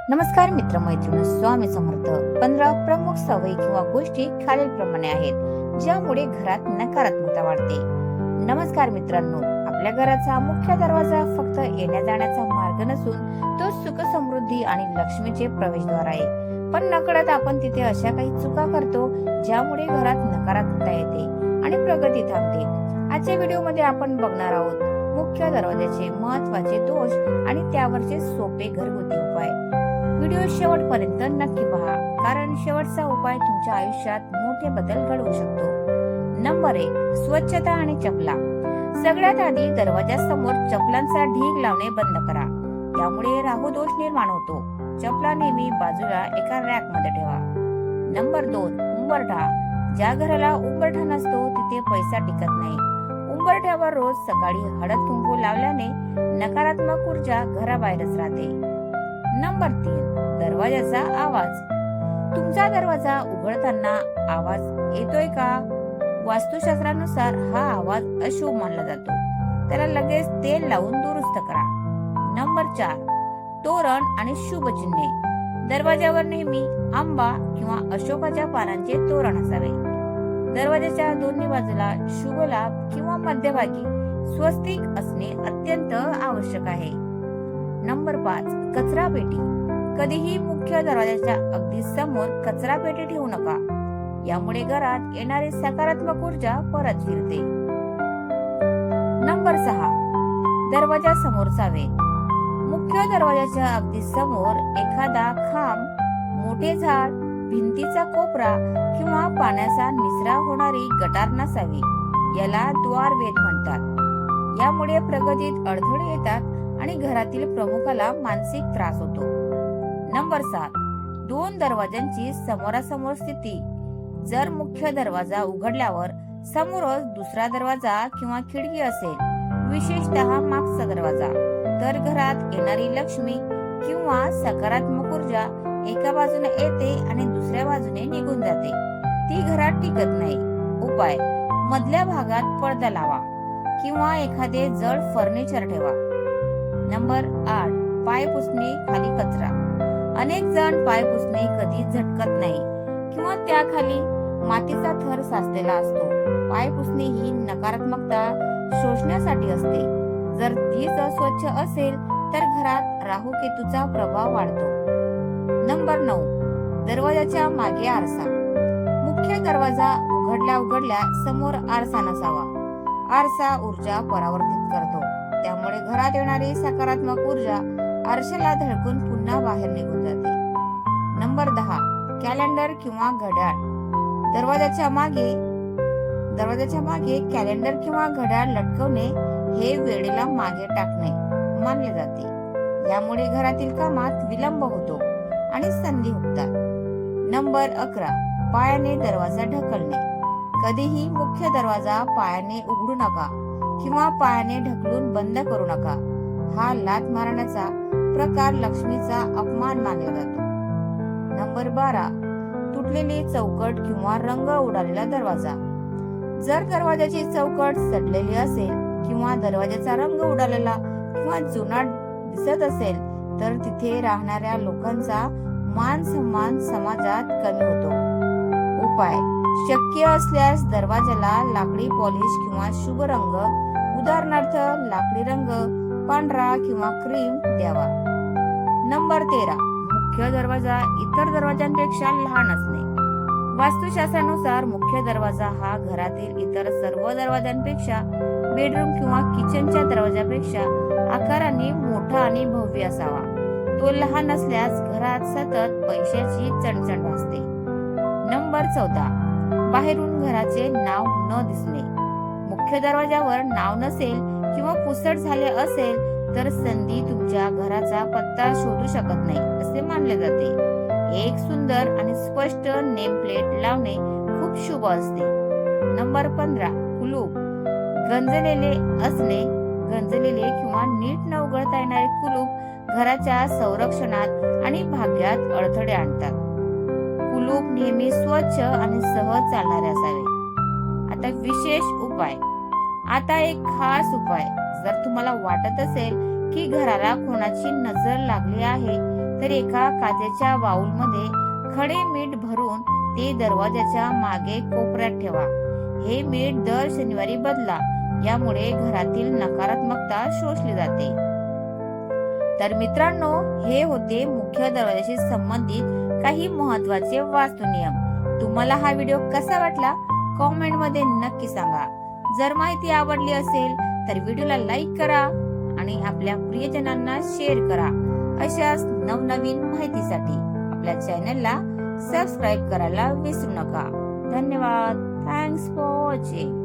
नमस्कार मित्रमैत्रिणी, स्वामी समर्थ. 15 प्रमुख सवयी किंवा गोष्टी खालीलप्रमाणे आहेत ज्यामुळे घरात नकारात्मकता वाढते. नमस्कार मित्रांनो, आपल्या घराचा मुख्य दरवाजा फक्त येण्या जाण्याचा मार्ग नसून तो सुख समृद्धी आणि लक्ष्मीचे प्रवेशद्वार आहे. पण नकळत आपण तिथे अशा काही चुका करतो ज्यामुळे घरात नकारात्मकता येते आणि प्रगती थांबते. आजच्या व्हिडिओमध्ये आपण बघणार आहोत मुख्य दरवाजाचे महत्त्वाचे दोष आणि त्यावरचे सोपे घरगुती उपाय. व्हिडिओ शेवटपर्यंत नक्की पहा, कारण शेवटचा उपाय तुमच्या आयुष्यात मोठे बदल घडवू शकतो. नंबर 1, स्वच्छता आणि चपला. सगळ्यात आधी दरवाजासमोर चपलांचा ढीग लावणे बंद करा. त्यामुळे राहू दोष निर्माण होतो. चपला नेहमी बाजूला एका रॅक मध्ये ठेवा. नंबर 2, उंबरठा. ज्या घराला उंबरठा नसतो तिथे पैसा टिकत नाही. उंबरठ्यावर रोज सकाळी हळद कुंकू लावल्याने नकारात्मक ऊर्जा घराबाहेरच राहते. नंबर 3, दरवाजाचा आवाज. तुमचा दरवाजा उघडताना आवाज येतोय का? वास्तुशास्त्रानुसार हा आवाज अशुभ मानला जातो. त्याला लगेच तेल लावून दुरुस्त करा. नंबर 4, तोरण आणि शुभ चिन्हे. दरवाजावर नेहमी आंबा किंवा अशोकाच्या पानांचे तोरण असावे. दरवाजाच्या दोन्ही बाजूला शुभ लाभ किंवा मध्यभागी स्वस्तिक असणे अत्यंत आवश्यक आहे. नंबर 5, कचरा पेटी. कधीही मुख्य दरवाजाच्या अगदी समोर कचरा पेटी ठेवू नका. यामुळे घरात येणारी सकारात्मक ऊर्जा परत फिरते. नंबर 6, दरवाजा समोरचा वेल. मुख्य दरवाजाच्या अगदी समोर एखादा खांब, मोठे झाड, भिंतीचा कोपरा किंवा पाण्याचा निचरा होणारी गटार नसावी. याला द्वारवेध म्हणतात. यामुळे प्रगतीत अडथळे येतात आणि घरातील प्रमुखाला मानसिक त्रास होतो. नंबर 7, 2 दरवाजांची समोरासमोर स्थिती. जर मुख्य दरवाजा उघडल्यावर समोरच दुसरा दरवाजा किंवा खिडकी असेल, विशेषतः मागचा दरवाजा, तर घरात येणारी लक्ष्मी किंवा सकारात्मक ऊर्जा एका बाजूने येते आणि दुसऱ्या बाजूने निघून जाते. ती घरात टिकत नाही. उपाय: मधल्या भागात पडदा लावा किंवा एखादे जड फर्निचर ठेवा. नंबर 8, पाय पुसणे खाली कचरा. अनेक जण पाय पुसणे कधी झटकत नाही किंवा त्याखाली मातीचा थर साचलेला असतो. पाय पुसणे ही नकारात्मकता शोषण्यासाठी असते. जर तीच अस्वच्छ असेल तर घरात राहू केतूचा प्रभाव वाढतो. नंबर 9, दरवाजाच्या मागे आरसा. मुख्य दरवाजा उघडल्या समोर आरसा नसावा. आरसा ऊर्जा परावर्तित करतो. त्यामुळे घरात येणारी सकारात्मक ऊर्जा आरशाला धडकून पुन्हा बाहेर निघून जाते. नंबर 10, कॅलेंडर किंवा घड्याळ. दरवाजाच्या मागे कॅलेंडर किंवा घड्याळ लटकवणे हे वेळेला मागे टाकणे मानले जाते. यामुळे घरातील कामात विलंब होतो आणि संधी हुकतात. नंबर 11, पायाने दरवाजा ढकलणे. कधीही मुख्य दरवाजा पायाने उघडू नका किंवा पायाने ढकलून बंद करू नका. हा लाथ मारण्याचा प्रकार लक्ष्मीचा अपमान मानला जातो. नंबर 12, तुटलेली चौकट किंवा रंग उडालेला दरवाजा. जर दरवाजाची चौकट सडलेली असेल किंवा दरवाजाचा रंग उडालेला किंवा जुना दिसत असेल तर तिथे राहणाऱ्या लोकांचा मान सन्मान समाजात कमी होतो. उपाय: शक्य असल्यास दरवाजाला लाकडी पॉलिश किंवा शुभ रंग, उदाहरणार्थ लाकडी रंग, पांढरा किंवा क्रीम द्यावा. नंबर 13, मुख्य दरवाजा इतर दरवाजांपेक्षा लहान असणे. वास्तुशास्त्रानुसार मुख्य दरवाजा हा घरातील इतर सर्व दरवाजांपेक्षा, बेडरूम किंवा किचनच्या दरवाजापेक्षा आकाराने मोठा आणि भव्य असावा. तो लहान असल्यास घरात सतत पैशाची चणचण भासते. नंबर 14, बाहेरून घराचे नाव न दिसणे. मुख्य दरवाजावर नाव नसेल किंवा पुसट झाले असेल तर संधी तुमच्या घराचा पत्ता शोधू शकत नाही असे मानले जाते. एक सुंदर आणि स्पष्ट नेम प्लेट लावणे खूप शुभ असते. नंबर 15, कुलूप. गंजलेले किंवा नीट न उघडता येणारे कुलूप घराच्या संरक्षणात आणि भाग्यात अडथळे आणतात. कुलूप नेहमी स्वच्छ आणि सहज चालणारे असावे. आता विशेष उपाय. आता एक खास उपाय: जर तुम्हाला वाटत असेल की घराला कोणाची नजर लागली आहे तर एका काचेच्या बाउलमध्ये खडे मीठ भरून ते दरवाजाच्या मागे कोपऱ्यात ठेवा. हे मीठ दर शनिवारी बदला, यामुळे घरातील नकारात्मकता शोषली जाते. तर मित्रांनो, हे होते मुख्य दरवाजाशी संबंधित काही महत्त्वाचे वास्तु नियम. तुम्हाला हा व्हिडिओ कसा वाटला कॉमेंट मध्ये नक्की सांगा. जर माहिती आवडली असेल तर व्हिडिओला लाईक करा आणि आपल्या प्रियजनांना शेअर करा. अशाच नवनवीन माहितीसाठी आपल्या चॅनलला सबस्क्राईब करायला विसरू नका. धन्यवाद. Thanks for watching.